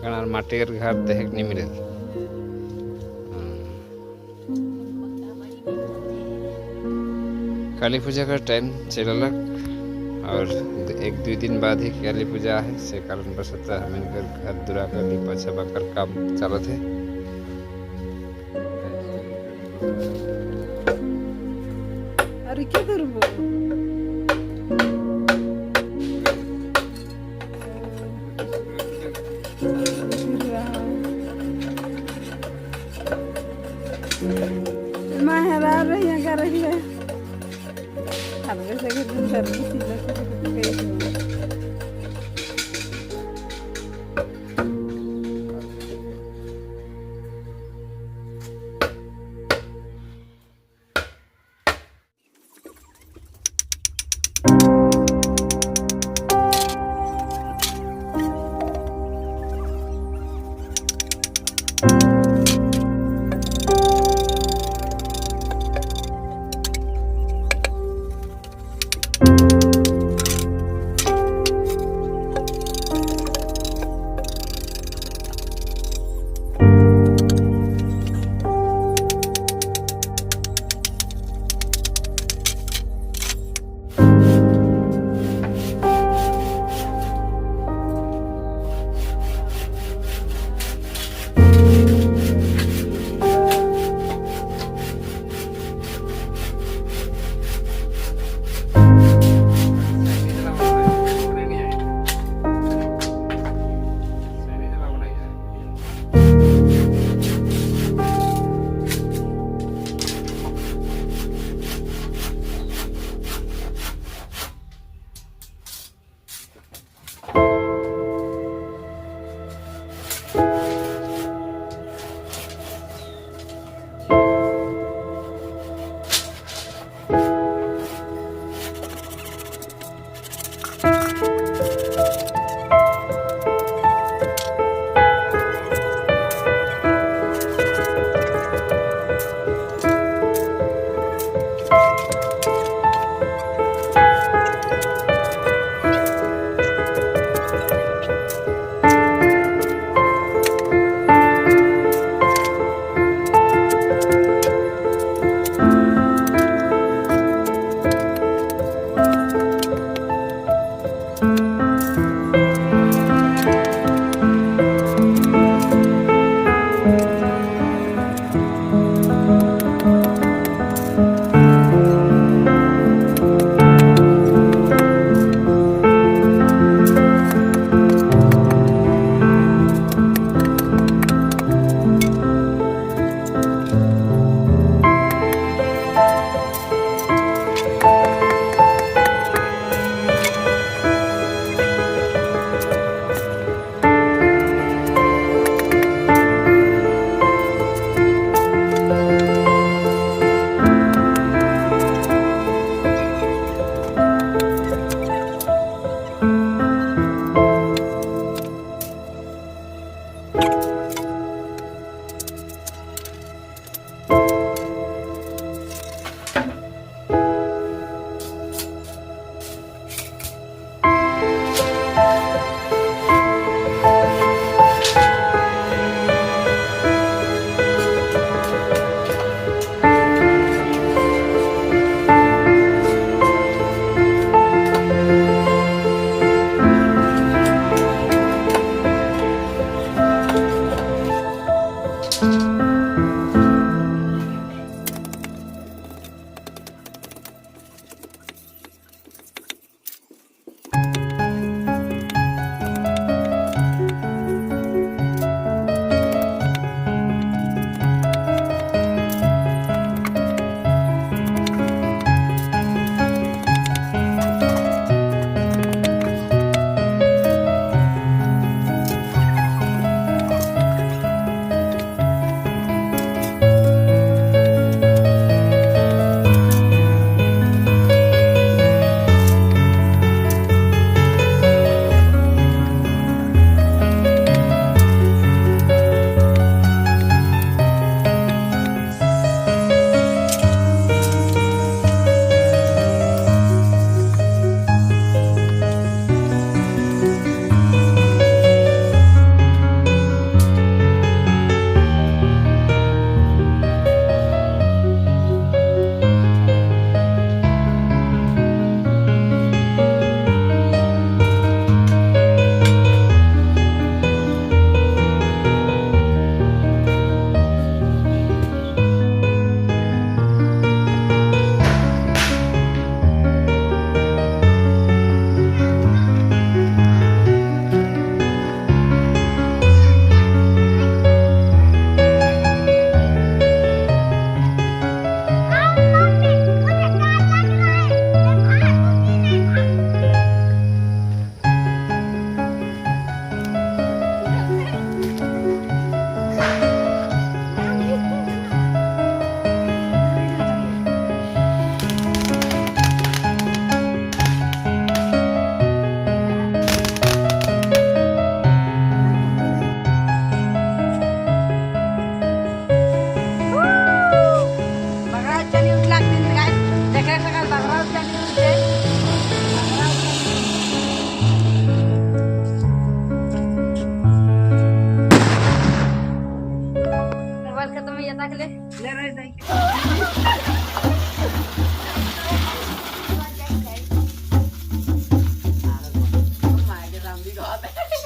कारण माटीर घर देख नहीं मिले। काली पूजा का टाइम चललक और एक दो दिन बाद ही काली पूजा है से कारण बसत हमें घर दुरा कर लिपा छपा कर काम चलत है। अरे क्या करबो mahera raya garahile harga saya kan dari sila kayak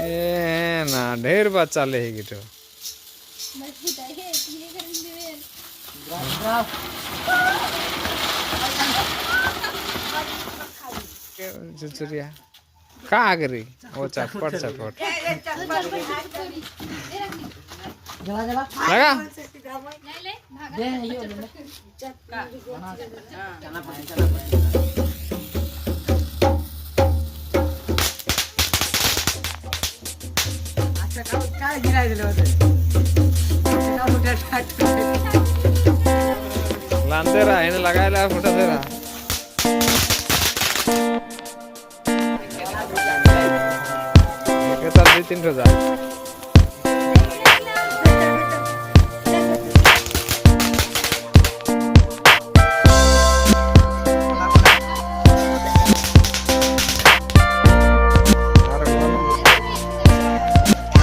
ए ना ढेर बच्चा ले ही गिटो चुचुरिया का आगरी वो चटपट चटपट लगा लांदे रहा है लगायला फुटा दे रहा kita 2-3 roza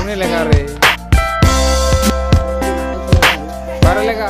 ini lega re baru lega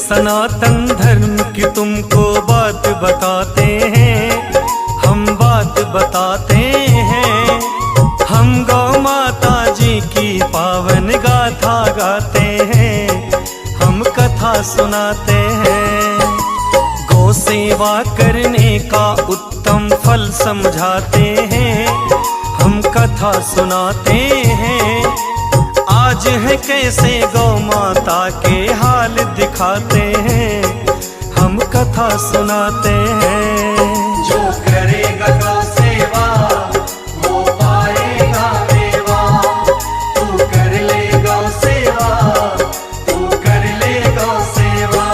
सनातन धर्म की तुमको बात बताते हैं, हम बात बताते हैं। हम गौ माता जी की पावन गाथा गाते हैं, हम कथा सुनाते हैं। गौ सेवा करने का उत्तम फल समझाते हैं, हम कथा सुनाते हैं। आज है कैसे गौ माता के हाल दिखाते हैं, हम कथा सुनाते हैं। जो करेगा गौ सेवा वो पाएगा मेवा, तू कर ले गौ सेवा, तू कर ले गौ सेवा।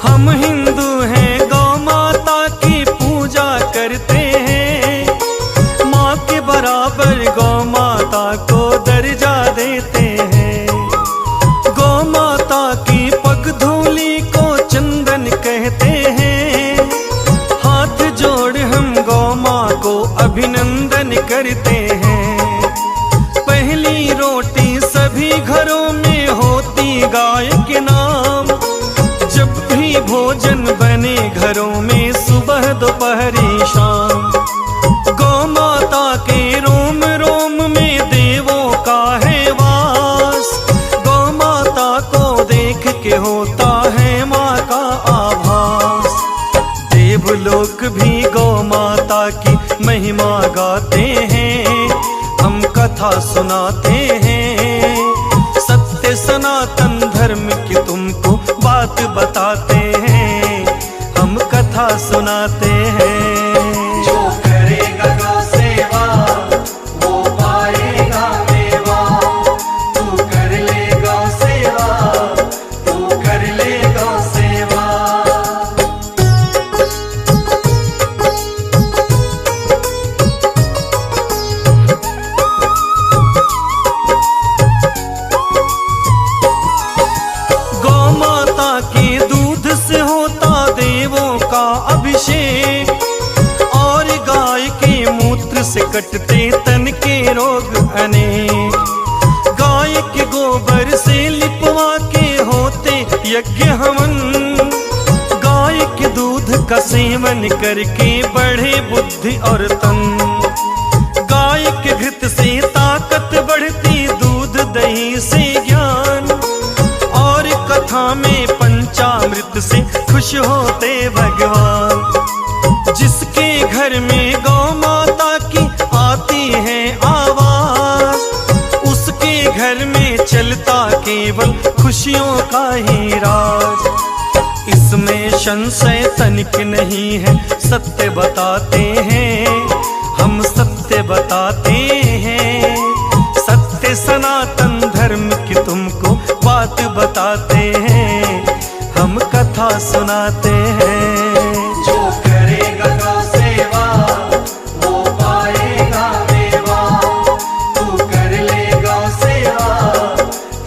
हम हिंदू हैं, गौ माता की पूजा करते हैं। माँ के बराबर गौ माता को दर्जा देते हैं। गौ माता की पग धूली को चंदन कहते हैं। हाथ जोड़ हम गौ माँ को अभिनंदन करते हैं। पहली रोटी सभी घरों में होती गाय के नाम। जब भी भोजन बने घरों में सुबह दोपहरी शाम। गौ माता के रोम रोम में देवों का है वास। गौ माता को देख के होता है माँ का आभास। देवलोक भी गौ माता की महिमा गाते हैं, हम कथा सुनाते हैं। सत्य सनातन धर्म की तुमको बात बताते हैं, हम कथा सुनाते हैं। जो करेगा गौ सेवा वो पाएगा मेवा, तू कर ले गौ सेवा, तू कर ले गौ सेवा। गौ माता के दूध से होता देवों का अभिषेक, और गाय के मूत्र से कटते तन के रोग अनेक। गाय के गोबर से लिपवा के होते यज्ञ हवन। गाय के दूध का सेवन करके बढ़े बुद्धि और तन। गाय के घृत से ताकत बढ़ती, दूध दही से ज्ञान। और कथा में पंचामृत से खुश होते भगवान। घर में गौ माता की आती है आवाज, उसके घर में चलता केवल खुशियों का ही राज। इसमें संशय तनिक नहीं है, सत्य बताते हैं हम, सत्य बताते हैं। सत्य सनातन धर्म की तुमको बात बताते हैं, हम कथा सुनाते हैं। जो करेगा गौ सेवा वो पाएगा मेवा, तू कर ले गौ सेवा,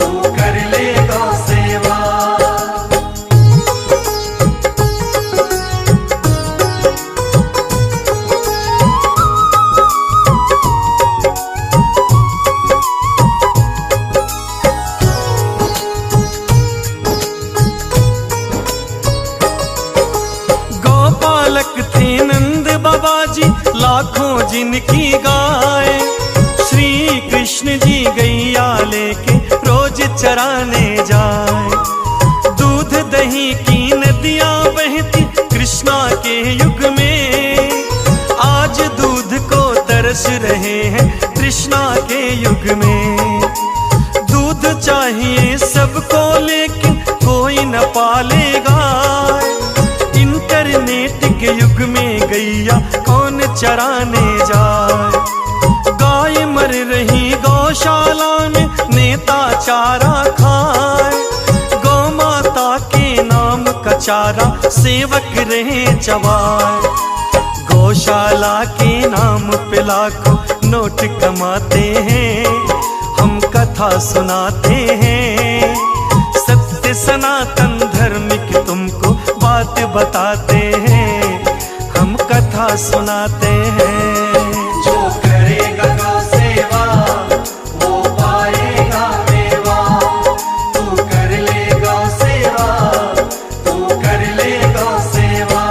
तू कर ले गौ सेवा। थे नंद बाबा जी लाखों जिनकी गाय, श्री कृष्ण जी गैया लेके रोज चराने जाए। दूध दही की नदियां बहती कृष्णा के युग में, आज दूध को तरस रहे हैं कृष्णा के युग में। दूध चाहिए सबको लेकिन कोई न पालेगा, इंटरनेट के युग में गैया कौन चराने जाए। गाय मर रही गौशाला में नेता चारा खाए, गौ माता के नाम का चारा सेवक रहे चबाए। गौशाला के नाम पे लाखों नोट कमाते हैं, हम कथा सुनाते हैं। सत्य सनातन धर्म की तुमको बात बताते हैं, हम कथा सुनाते हैं। जो करेगा गौ सेवा वो पाएगा मेवा, तू कर ले गौ सेवा, तू कर ले गौ सेवा।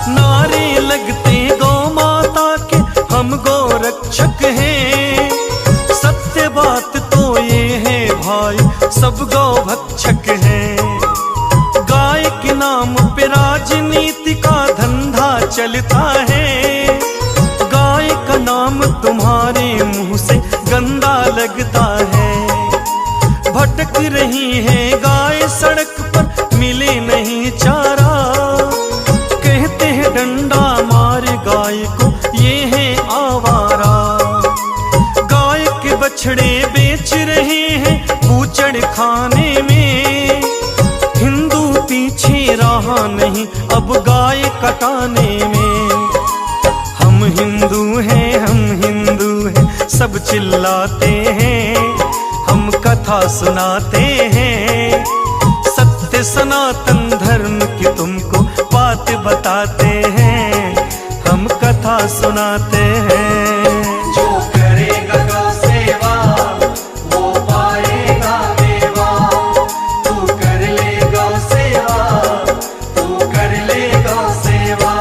नारे लगते गौ माता के हम गौ रक्षक हैं, सत्य बात तो ये है भाई सब गौ भक्षक हैं। गाय के नाम पे राजनीति का धंधा चलता है, गाय का नाम तुम्हारे मुंह से गंदा लगता है। भटक रही है गाय सड़क पर मिले नहीं चारा, कहते हैं डंडा मार गाय को ये है आवारा। गाय के बछड़े बेच रहे हैं बूचड़ खाने में, हिंदू पीछे रहा नहीं अब गाय कटाने में। हम हिंदू हैं, हम हिंदू हैं सब चिल्लाते हैं, हम कथा सुनाते हैं। सत्य सनातन धर्म की तुमको बात बताते हैं, हम कथा सुनाते हैं। जो करेगा गौ सेवा वो पाएगा मेवा, तू कर ले गौ सेवा, तू कर ले गौ सेवा।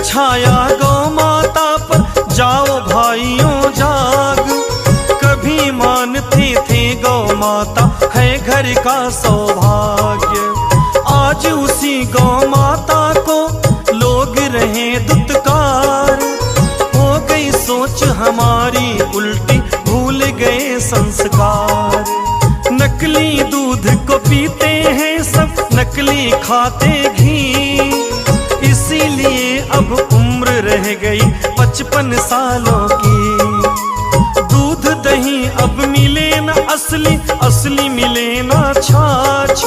छाया गौ माता पर जाओ भाइयों जाग, कभी मानते थे गौ माता है घर का सौभाग्य। आज उसी गौ माता को लोग रहे दुत्कार, हो गई सोच हमारी उल्टी भूल गए संस्कार। नकली दूध को पीते हैं सब, नकली खाते घी, इसीलिए अब उम्र रह गई 55 सालों की। दूध दही अब मिले न असली, असली मिले न छाछ,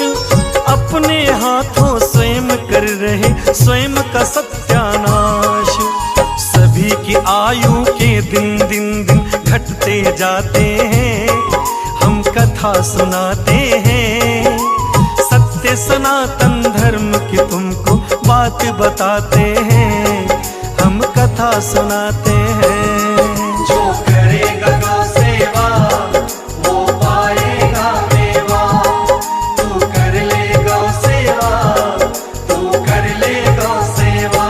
अपने हाथों स्वयं कर रहे स्वयं का सत्यानाश। सभी की आयु के दिन दिन दिन घटते जाते हैं, हम कथा सुनाते हैं। सत्य सनातन धर्म की तुमको बात बताते हैं, हम कथा सुनाते हैं। जो करेगा गौ सेवा वो पाएगा मेवा। तू कर ले गौ सेवा, तू कर ले गौ सेवा।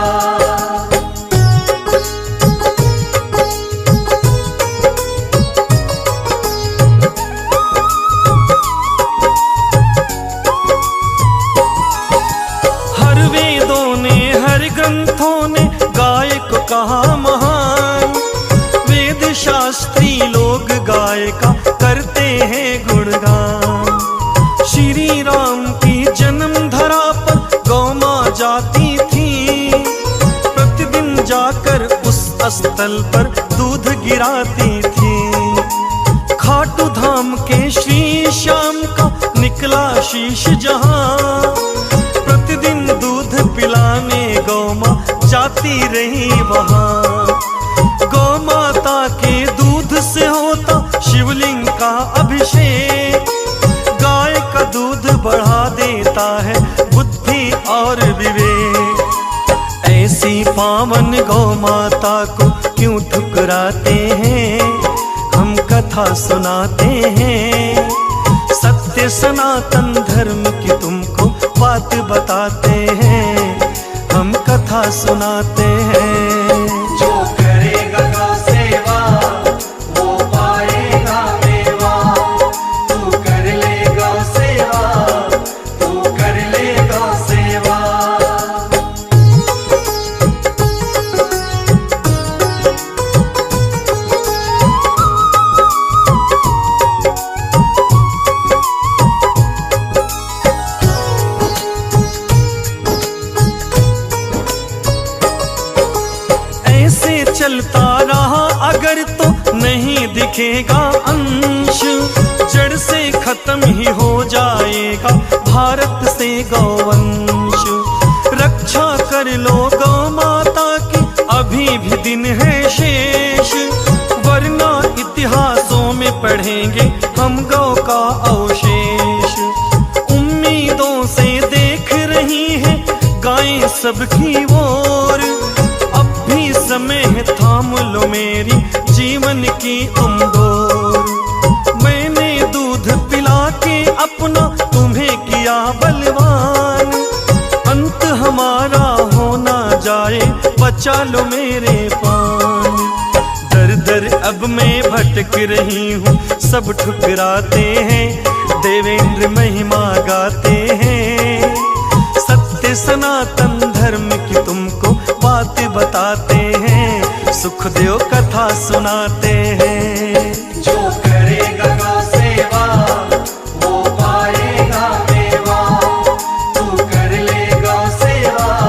हर वेदों ने हर ग्रंथों ने गाय को कहा महान। वेद शास्त्री लोग गाय का करते हैं गुणगान। श्री राम की जन्म धरा पर गौ माँ जाती थी। प्रतिदिन जाकर उस स्थल पर दूध गिराती थी। खाटू धाम के श्री श्याम का निकला शीश जहां। प्रतिदिन दूध पिलाने गौ माँ जाती रही वहां। गौ माता के दूध से होता शिवलिंग का अभिषेक। गाय का दूध बढ़ा देता है बुद्धि और विवेक। ऐसी पावन गौ माता को क्यों ठुकराते हैं, हम कथा सुनाते हैं। सत्य सनातन धर्म की तुमको बात बताते हैं, हम कथा सुनाते हैं। जो करेगा गौ सेवा वो पाएगा मेवा। तू कर ले गौ सेवा, तू कर ले गौ सेवा। ऐसे चलता रहा अगर तो नहीं दिखेगा अंश। जड़ से खत्म ही हो जाएगा भारत से गौवंश। रक्षा कर लो गौ माता की अभी भी दिन है शेष। वरना इतिहासों में पढ़ेंगे हम गौ का अवशेष। उम्मीदों से देख रही है गायें सबकी ओर। समय है थाम लो मेरी जीवन की उम्र। मैंने दूध पिला के अपना तुम्हें किया बलवान। अंत हमारा हो ना जाए बचा लो मेरे पान। दर दर अब मैं भटक रही हूँ सब ठुकराते हैं। देवेंद्र महिमा गाते हैं। सत्य सनातन धर्म की तुमको बात बताते हैं। सुखदेव कथा सुनाते हैं। जो करेगा गौ सेवा वो पाएगा मेवा। तू कर ले गौ सेवा।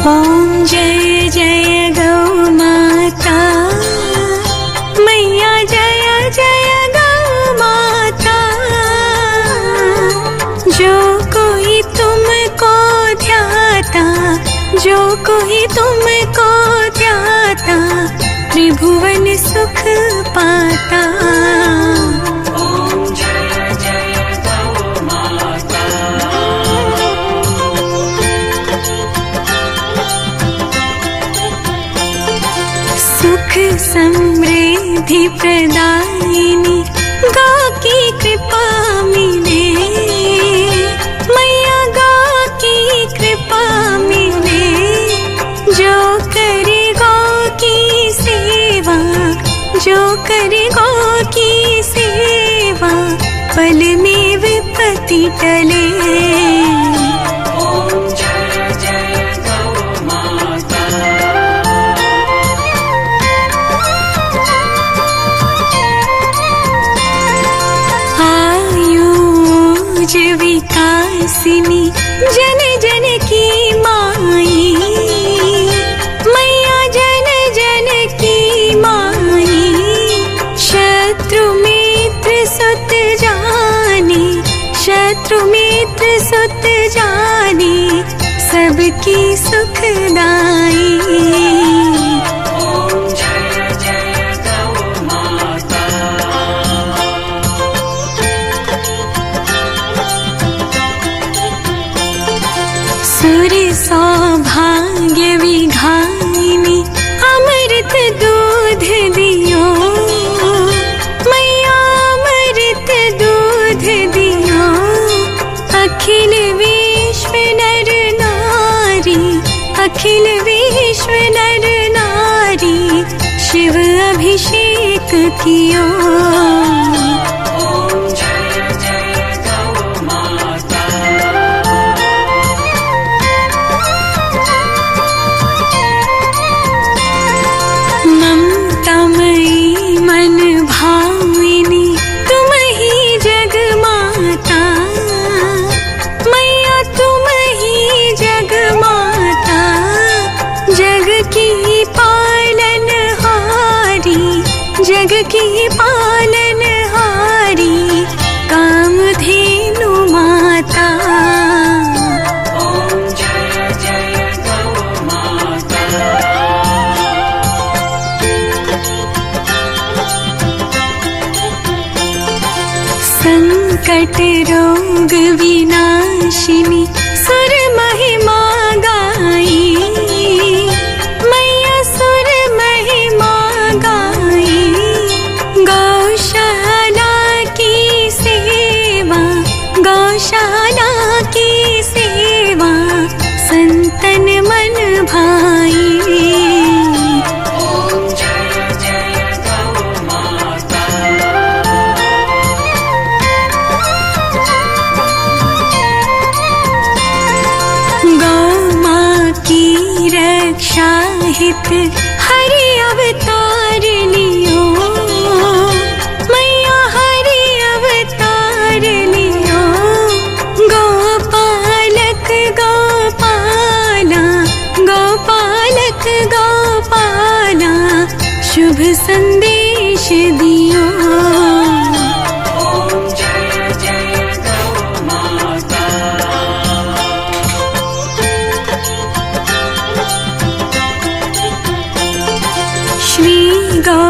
ओम जय जय गौ माता मैया, जय जय गौ माता। जो कोई तुमको ध्याता, जो कोई तुमको ध्याता, त्रिभुवन सुख पाता। सुख समृद्धि प्रदायिनी गौ की कृपा मिले। मैया गौ की कृपा मिले। जो करे गौ की सेवा, जो करे गौ की सेवा, पल में विपत्ति टले। विकासिनी जन जन की माई, मैया जन जन की माई। शत्रु मित्र सुत जानी, शत्रु मित्र सुत जानी, सुर सौभाग्य विघाइनी अमृत दूध दियो मैया अमृत दूध दियो अखिल विश्व नर नारी अखिल विश्व नर नारी शिव अभिषेक कियो ओम जय जय गौ माता। ममतामयी मन भाविनी तुम ही जग माता मैया तुम ही जग माता जग की पालनहारी जग की पालनहारी कामधेनु माता ओम जय जय गौ माता। संकट रोग विनाशिनी सुर महिमा गाई मैया सुर महिमा गाई गौशाला की सेवा गौशाला की सेवा संतन मन भाई ओम जय जय गौ माता। गौ माँ की रक्षा हित हरि अवतार लियो मैया हरि अवतार लियो गोपालक गोपाला गोपालक गोपाला शुभ संदेश दियो ओम जय जय गौ माता। श्री गौ